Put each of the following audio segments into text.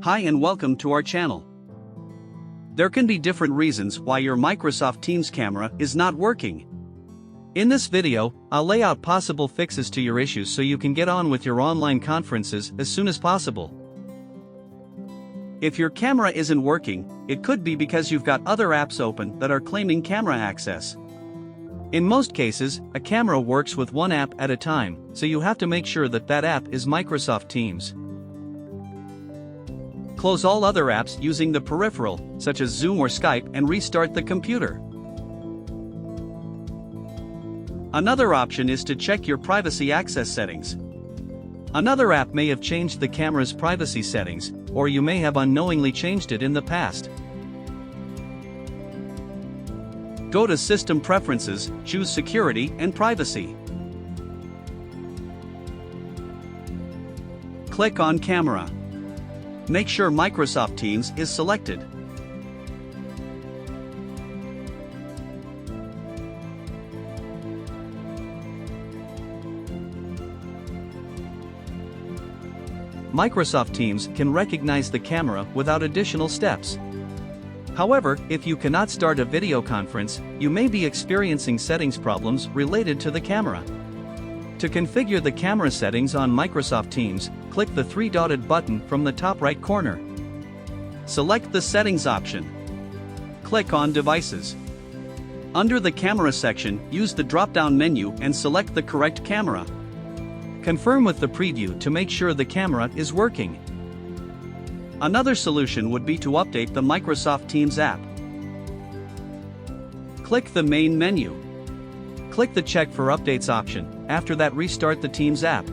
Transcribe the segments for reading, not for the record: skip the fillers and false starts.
Hi and welcome to our channel. There can be different reasons why your Microsoft Teams camera is not working. In this video, I'll lay out possible fixes to your issues so you can get on with your online conferences as soon as possible. If your camera isn't working, it could be because you've got other apps open that are claiming camera access. In most cases, a camera works with one app at a time, so you have to make sure that app is Microsoft Teams. Close all other apps using the peripheral, such as Zoom or Skype, and restart the computer. Another option is to check your privacy access settings. Another app may have changed the camera's privacy settings, or you may have unknowingly changed it in the past. Go to System Preferences, choose Security and Privacy. Click on Camera. Make sure Microsoft Teams is selected. Microsoft Teams can recognize the camera without additional steps. However, if you cannot start a video conference, you may be experiencing settings problems related to the camera. To configure the camera settings on Microsoft Teams, click the three-dotted button from the top right corner. Select the Settings option. Click on Devices. Under the Camera section, use the drop-down menu and select the correct camera. Confirm with the preview to make sure the camera is working. Another solution would be to update the Microsoft Teams app. Click the main menu. Click the Check for Updates option. After that, restart the Teams app.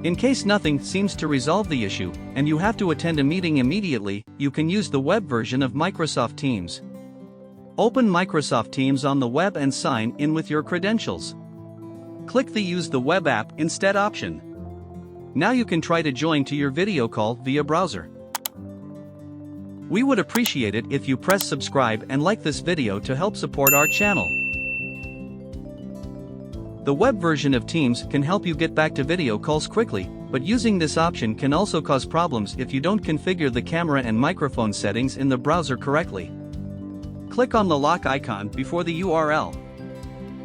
In case nothing seems to resolve the issue, and you have to attend a meeting immediately, you can use the web version of Microsoft Teams. Open Microsoft Teams on the web and sign in with your credentials. Click the Use the Web app instead option. Now you can try to join to your video call via browser. We would appreciate it if you press subscribe and like this video to help support our channel. The web version of Teams can help you get back to video calls quickly, but using this option can also cause problems if you don't configure the camera and microphone settings in the browser correctly. Click on the lock icon before the URL.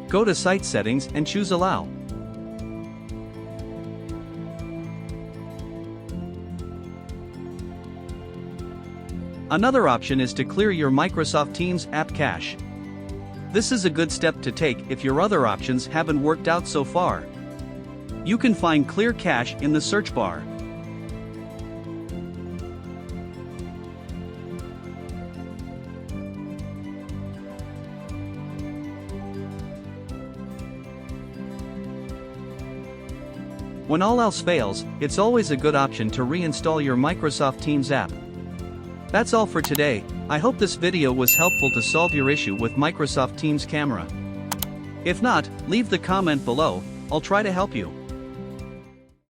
Go to Site Settings and choose Allow. Another option is to clear your Microsoft Teams app cache. This is a good step to take if your other options haven't worked out so far. You can find Clear Cache in the search bar. When all else fails, it's always a good option to reinstall your Microsoft Teams app. That's all for today. I hope this video was helpful to solve your issue with Microsoft Teams camera. If not, leave the comment below, I'll try to help you.